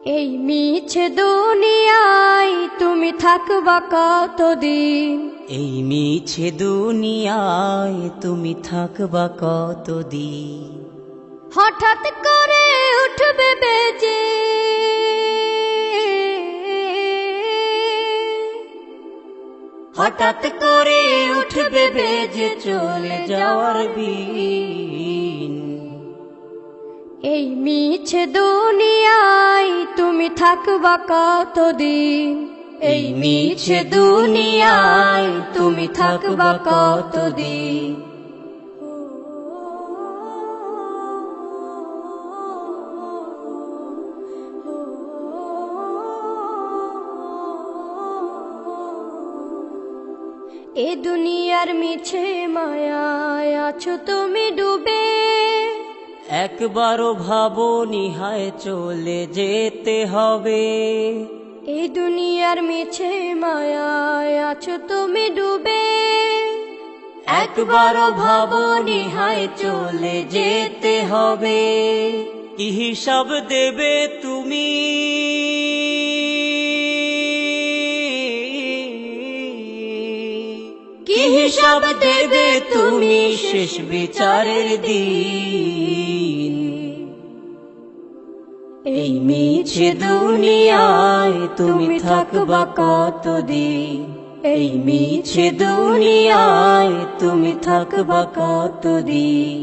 এই মিছে দুনিয়ায় তুমি থাকবা কতদিন? এই মিছে দুনিয়ায় তুমি থাকবা কতদিন? হঠাৎ করে উঠবে বেজে হঠাৎ করে উঠবে বেজে চলে যাওয়ার বিন। এই মিছে দুনিয়ায় তুমি থাকবা কতদিন? এই মিছে দুনিয়ায় তুমি থাকবা কতদিন? এ দুনিয়ার মিছে মায়ায় আছো তুমি ডুবে, একবারও ভাবনি হায় চলে যেতে হবে। এই দুনিয়ার মিছে মায়ায় আছো তুমি ডুবে, একবারও ভাবনি হায় চলে যেতে হবে। কি হিসাব দেবে তুমি? কি হিসাব দেবে তুমি শেষ বিচারের দিন? এই মিছে দুনিয়ায় তুমি থাকবা কতদিন? এই মিছে দুনিয়ায় তুমি থাকবা কতদিন?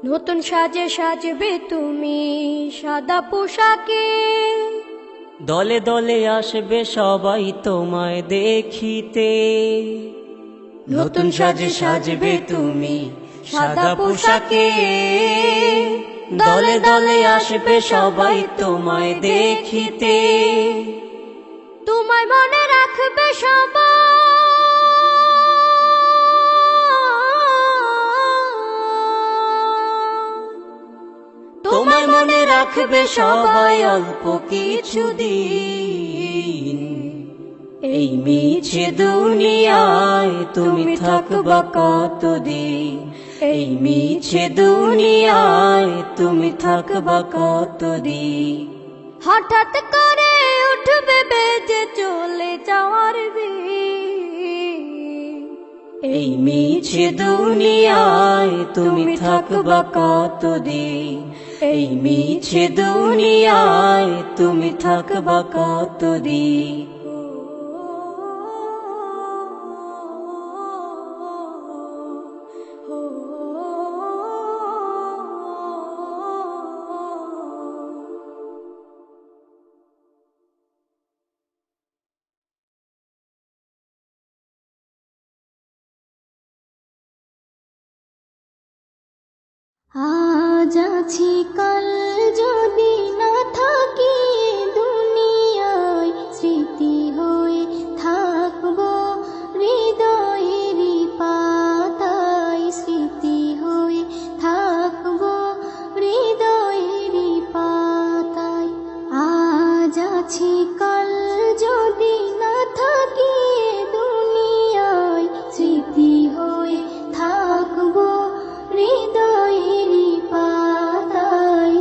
নতুন সাজে সাজবে তুমি সাদা পোশাকে, দলে দলে আসবে সবাই তোমায় দেখিতে। নতুন সাজে সাজবে তুমি সাদা পোশাকে, দলে দলে আসবে সবাই তোমায় দেখিতে। তোমায় মনে রাখবে সবাই, তোমায় মনে রাখবে সবাই অল্প কিছু দিন। এই মিছে দুনিয়ায় তুমি থাকবা কতদিন? এই মিছে দুনিয়ায় তুমি থাকবা কতদিন? হঠাৎ করে উঠবে বেজে চলে যাওয়ার দিন। এই মিছে দুনিয়ায় তুমি থাকবা কতদিন? এই মিছে দুনিয়ায় তুমি থাকবা কতদিন? আজ আছি কাল যদি না থাকি দুনিয়ায়, স্মৃতি হয়ে থাকবো হৃদয়েরই পাতায়, স্মৃতি হয়ে থাকবো হৃদয়েরই পাতায়। আজ আছি কাল যদি না থাকি দুনিয়ায়, স্মৃতি হয়ে থাকবো হৃদয়েরই পাতায়,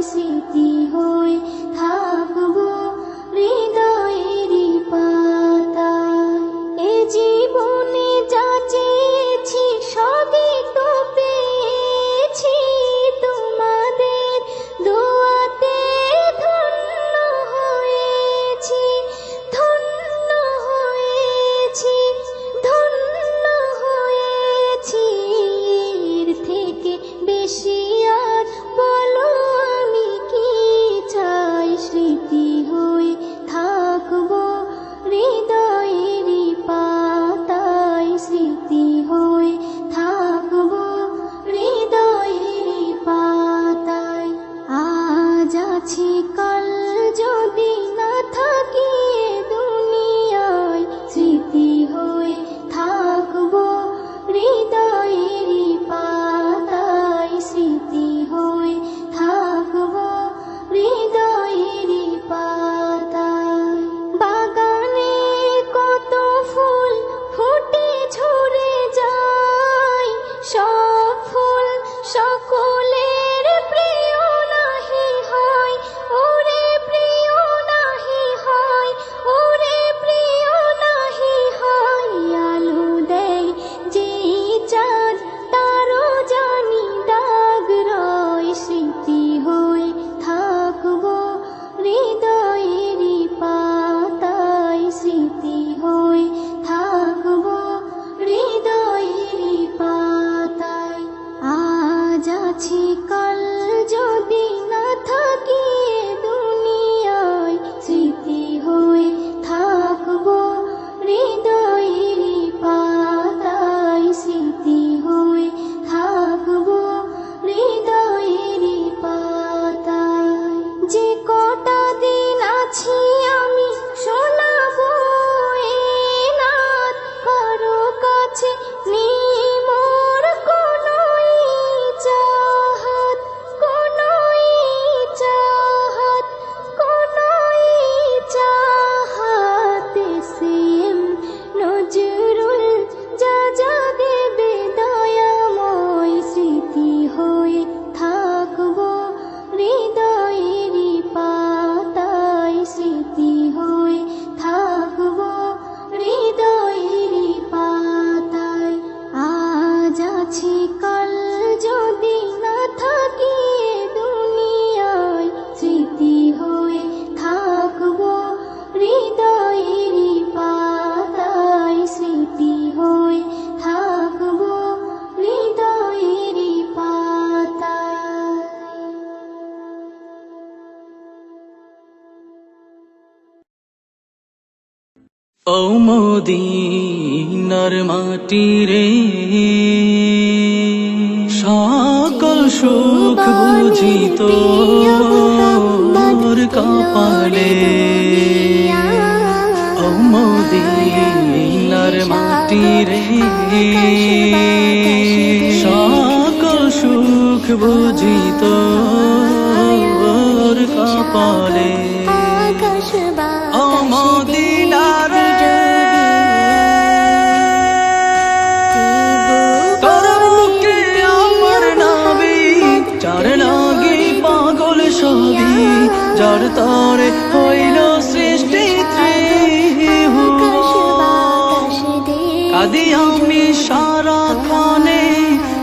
মদিনার মাটি রে সকল সুখ বুঝিত মোর কপালে ও মদিনার মাটি রে সকল সুখ বুঝিত মোর কপালে ও মদিনার তোর বুকে আমার নাবি যার লাগি পাগল সবই যার তরে হইল সৃষ্টি কাদি আমি সারাক্ষণে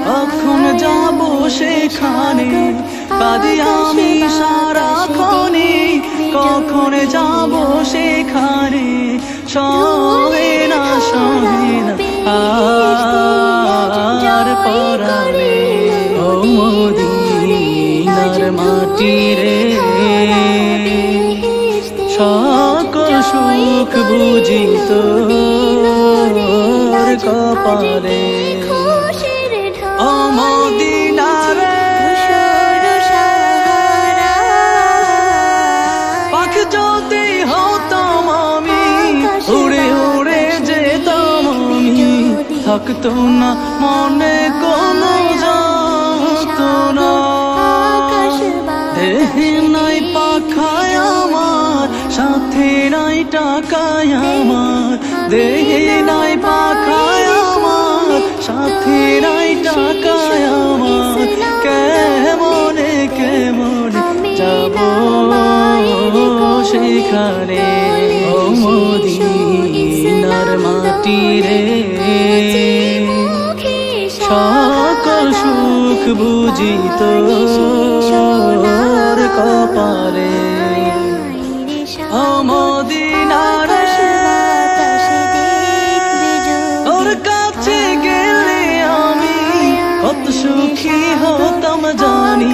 কখন যাব সেখানে কাদি আমি সারাক্ষণে কখন যাব সেখানে সবে না আর পরাবে ও মদিনার মাটি রে সকল সুখ বুঝিত কপালে ও মদিনার পাখি যদি হতাম আমি উড়ে উড়ে যেতাম আমি থাকতো না মনে কোনো যন্ত্রণা দেহে নাই পাখায় আমার সাথে নাই টাকায় আমার দেহে নাই পাখায় আমার সাথে নাই টাকায় আমার কেমনে কেমনে যাব সেখানে ও মদিনার মাটি রে সকল সুখ বুঝিত কপালে ও মদিনার তোর কাছে গেলে আমি কত সুখী হতাম জানি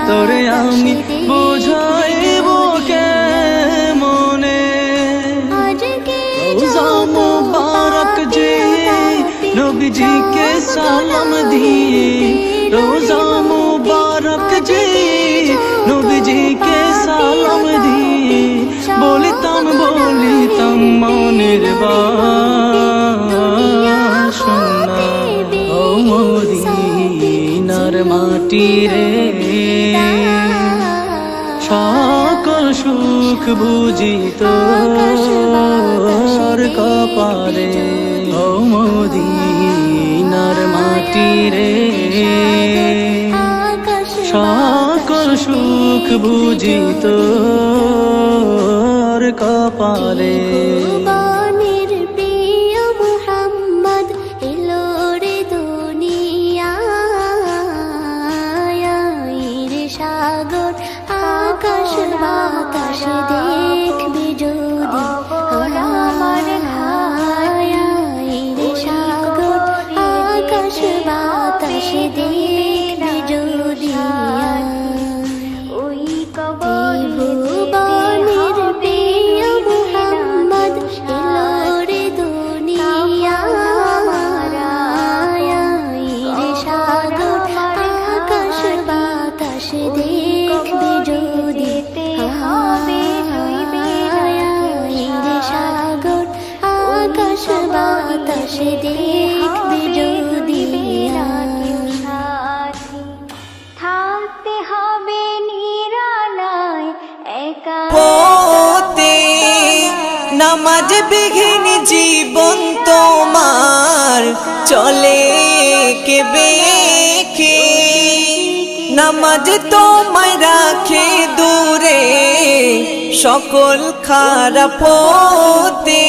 তোরে আমি বুঝাইব কেমনে রোজা মুবারক যে নবীজিকে সালাম দিয়ে রোজা মুবারক যে নবীজিকে সালাম দিয়ে বলিতাম মনের বাসনা ও মদিনার মাটি রে সকল সুখ বুঝিত কপালে ও মদিনার মাটি রে সকল সুখ বুঝিত কপালে বাণীর প্রিয় মুহাম্মদ এলো রে দুনিয়ায় সাগর আকাশ বাতাস দেখবি যদি আমার রে সাগর আকাশ বাতাস দেখবি যদি ওই কবর বাণীর প্রিয় মুহাম্মদ এলো রে দুনিয়ায় সাগর আকাশ বাতাস দেখবি যদি সাগর আকাশ বাতাস দেখবি যদি থাকতে হবে নিরালায় একা পথে নামাজ বিঘিন জীবন তোমার চলে কে বেখে নামাজ তোমায় রাখে দূরে সকল খারাপ হতে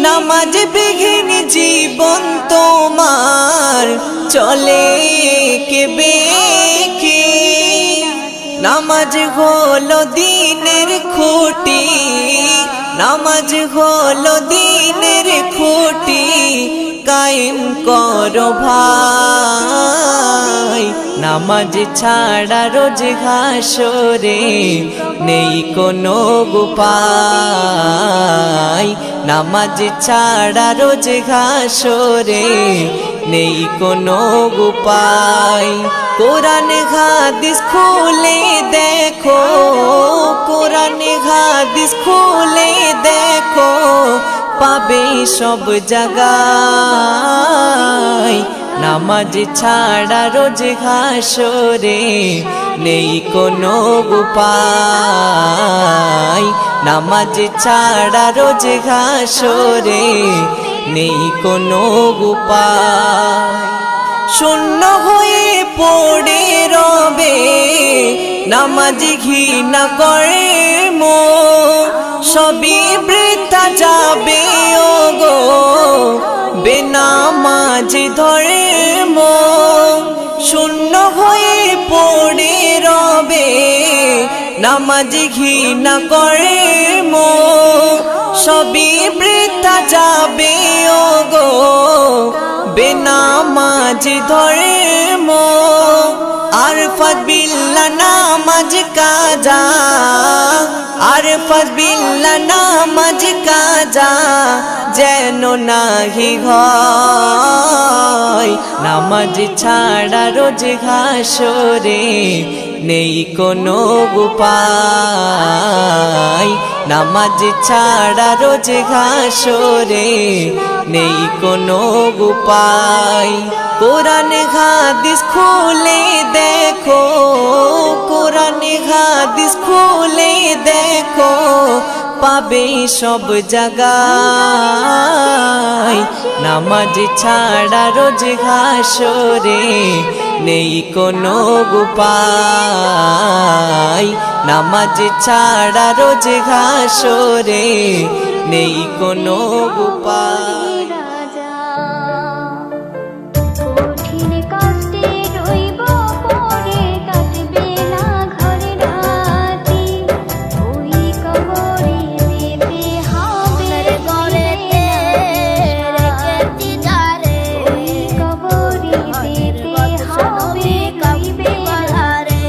নামাজ বিঘিন জীবন তোমার চলে কে বেখে নামাজ হলো দিনের খুঁটি নামাজ হলো দিনের খুঁটি কায়েম করো ভাই নামাজ ছাড়া রোজ হাসরে নেই কোনো উপায় নামাজ ছাড়া রোজ হাসরে নেই কোনো উপায় কোরআন হাদিস খুলে দেখো কোরআন হাদিস খুলে দেখো পাবে সব জায়গায় নামাজ ছাড়া রোজ হাসরে নেই কোনো উপায় নামাজ ছাড়া রোজ হাসরে নেই কোনো উপায় শূন্য হয়ে পড়ে রবে নামাজ ঘৃণা করে মন সবই বৃথা যাবে ওগো বেনামাজ ধরে মন শূন্য হয়ে পড়ে রবে নামাজ ঘৃণা করে মন সবই বৃথা যাবে ওগো বেনামাজ ধরে মন আরফাত বিল্লাহ নামাজ কাজা আরফাত বিল্লাহ নামাজ কাজা যেন নাহি হয় নামাজ ছাড়া রোজ হাসরে নেই কোনো উপায় নামাজ ছাড়া রোজ হাসরে নেই কোনো উপায় কোরআন হাদিস খুলে দেখো কোরআন হাদিস খুলে দেখো পাবে সব জায়গায় নামাজ ছাড়া রোজ হাসরে নেই কোনো উপায় নামাজ ছাড়া রোজ হাসরে নেই কোনো উপায় কঠিন কষ্টে রইব পড়ে কাটবে না ঘর রাতি ওই কবরে যেতে হবে গড়েতে রেখেছি যারে ওই কবরে যেতে হবে কাটবে বলারে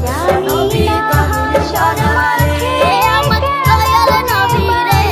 জানি না হাসর মাঠে আমার দয়াল নবী রে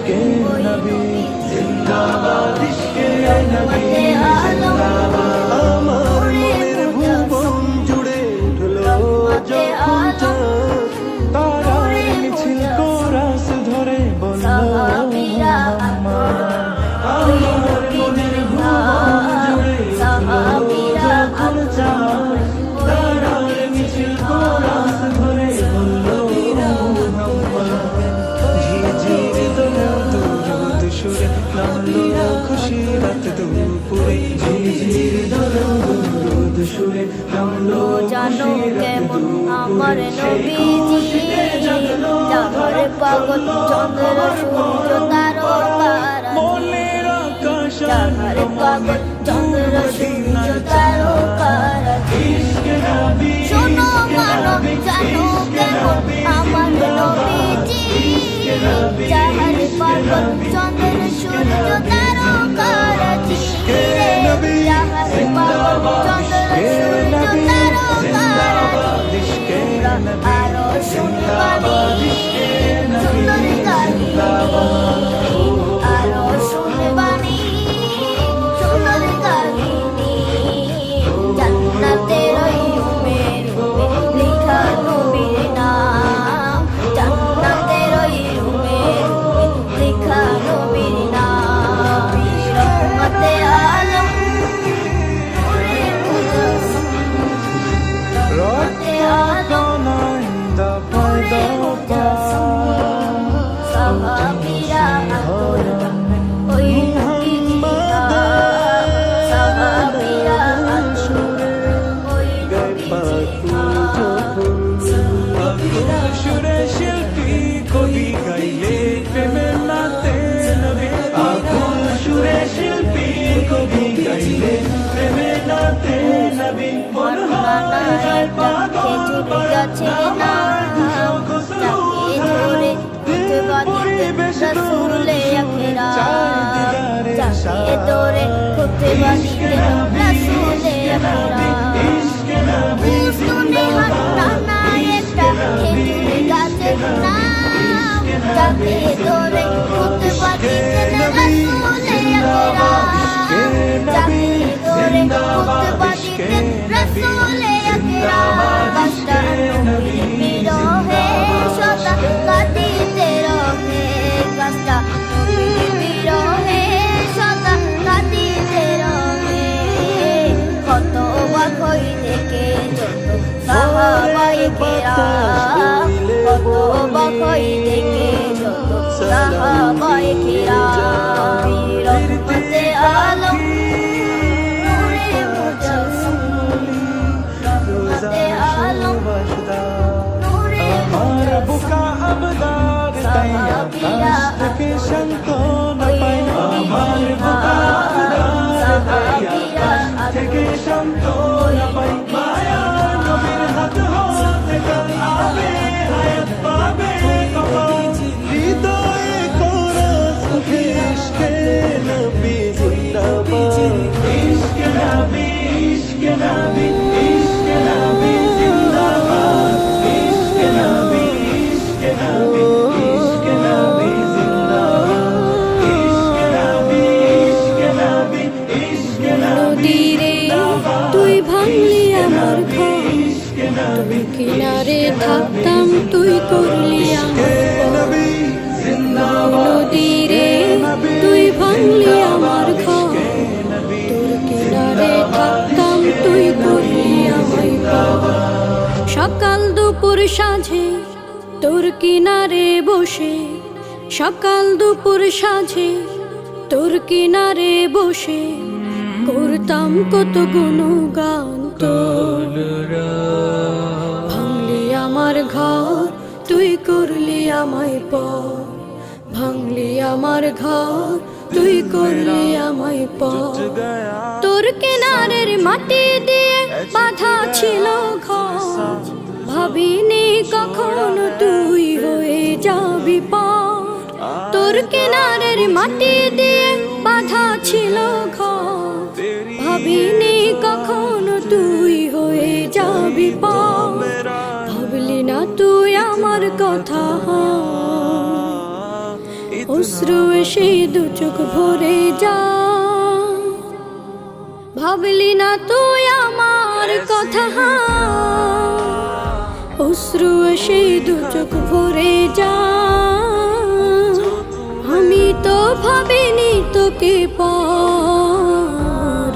ইশকে নবী জিন্দাবাদ ইশকে নবী আলম আমার মনের ভুবন জুড়ে উঠলো যখন চাঁদ তারার মিছিল কোরাস ধরে বলল মুহাম্মদ আমার মনের ভুবন জুড়ে উঠলো যখন চাঁদ তারার মিছিল কোরাস ধরে বলল মুহাম্মদ ঝিঝির দোলা দুরুদ সুরে নামলো খুশি রাত দুপুরে ঝিঝির দোলা দুরুদ সুরে নামলো জানো খুশি রাত কেমন দুপুরে আমার নবীজি যাহার পাগল চন্দ্র সূর্য তারকারা মনের আকাশ যাহার পাগল চন্দ্র সূর্য তারকারা ইশকে নবী শোনো মানব জানো কেমন আমার নবীজি যাহার পাগল চন্দ্র সূর্য তারকারা যাহার পাগল চন্দ্র সূর্য তারকারা আরো শুনবানি সুন্দর কাহিনী আরো শুনবানি সুন্দর কাহিনী জান্নাতের ওই রুমে লেখা নবীর নাম জান্নাতের ওই রুমে লেখা নবীর নাম রহমতে আলম নূরে মুজাসসাম রহমতে আলম নূরে মুজাসসাম সাহাবীরা আতর ওই নবীর নাম সাহাবীরা আতর ওই নবীর নাম সুরে শিল্পী কবি গাইলে প্রেমের নাতে নবী আকুল সুরে শিল্পী কবি গাইলে প্রেমের নাতে নবী মন হয় যায় পাগল গাছের নাম যাকে ধরে খুতবা দিতেন রাসূলে আকরাম যাকে ধরে খুতবা দিতেন রাসূলে আকরাম উসুনে হান্নানা একটা খেজুর গাছের নাম যাকে ধরে খুতবা দিতেন রাসূলে আকরাম যাকে ধরে খুতবা দিতেন রাসূলে আকরাম কষ্টা নবীর বিরহে সদা কাঁদিতে রহে কষ্টা নবীর বিরহে সদা কাঁদিতে রহে কত বাকই থেকে যত সাহাবায়ে কেরাম কত বাকই থেকে যত সাহাবায়ে কেরাম রহমতে আলম নূরে মুজাসসাম রহমতে আলম নূরে আমার বুকা আবদার তাই আকাশ থেকে সান্ত্বনা পাই আমার বুকা আবদার তাই আকাশ থেকে সান্ত্বনা পাই মায়া নবীর হাত হতে কাল আবে হায়াত পাবে কখন হৃদয়ে কোরা সুখে ইশকে নবী জিন্দাবাদ ইশকে নবী ইশকে নবী ইশকে নবী জিন্দাবাদ ইশকে নবী ইশকে নবী ইশকে নবী জিন্দাবাদ ইশকে নবী ইশকে নবী ইশকে নবী নদীরে তুই ভাঙলি আমার ঘর তুই কিনারে থাকতাম তুই করলি আমার পর। নদীরে তুই ভাঙলি আমার ঘর তোর কিনারে থাকতাম তুই করলি আমায় পর। সকাল দুপুর সাঁঝে তোর কিনারে বসে সকাল দুপুর সাঁঝে তোর কিনারে বসে করতাম কত গুণগান তোর। ভাঙলি আমার ঘর তুই করলি আমায় পর ভাঙলি আমার ঘর তুই করলি আমায় পর। তোর কিনারের মাটি দিয়ে বাঁধা ছিল ঘর ভাবিনি কখনো তুই হয়ে যাবি পার। তোর কিনারের মাটি দিয়ে বাঁধা ছিল ঘর ভাবিনি কখনো তুই হয়ে যাবি পার। ভাবলি না তুই আমার কথা অশ্রু এসে দু চোখ ভরে যা ভাবলি না তুই আমার কথা অশ্রু এসে দু চোখ ভরে যা আমি তো ভাবিনি তোকে পার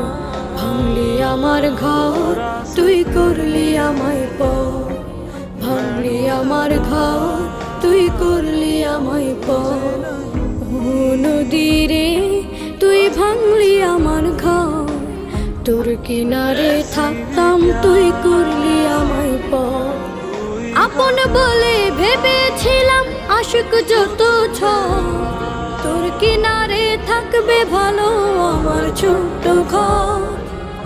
ভাঙলি আমার ঘর তুই করলি আমায় পর ভাঙলি আমার ঘর তুই করলি আমায় পর নদীরে তুই ভাঙলি আমার ঘর তোর কিনারে থাকতাম তুই করলি আমায় পর আপন বলে ভেবেছিলাম আশিক যত তোর কিনারে থাকবে ভালো আমার ছোট্ট ঘর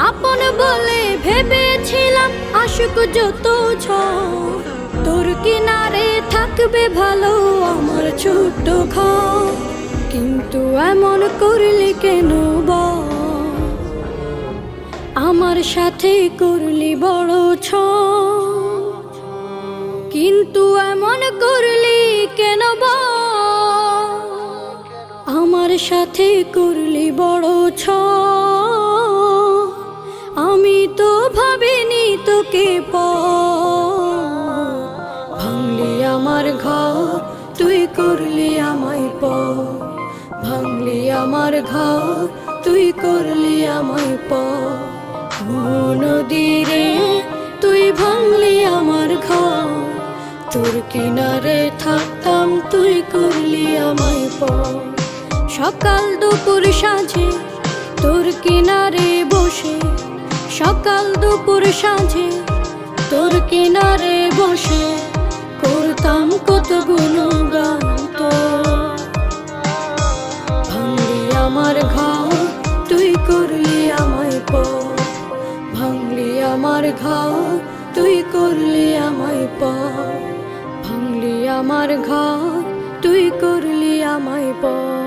আপন বলে ভেবেছিলাম আশিক যত তোর কিনারে থাকবে ভালো আমার ছোট্ট ঘর কিন্তু এমন করলি কেন বল আমার সাথে করলি বড় কিন্তু এমন করলি কেন বল আমার সাথে করলি বড় আমি তো ভাবিনি তোকে ভাঙলি আমার ঘর তুই করলি আমায় পর ভাঙলি আমার ঘর তুই করলি আমায় পর নদীরে তুই ভাঙলি আমার ঘর তোর কিনারে থাকতাম তুই করলি আমায় পর সকাল দুপুর সাঁঝে তোর কিনারে বসে সকাল দুপুর সাঁঝে তোর কিনারে বসে করতাম কত গুণগান ভাঙলি আমার ঘর তুই করলি আমায় পর ভাঙলি আমার ঘর তুই করলি আমায় পর ভাঙলি আমার ঘর তুই করলি আমায় পর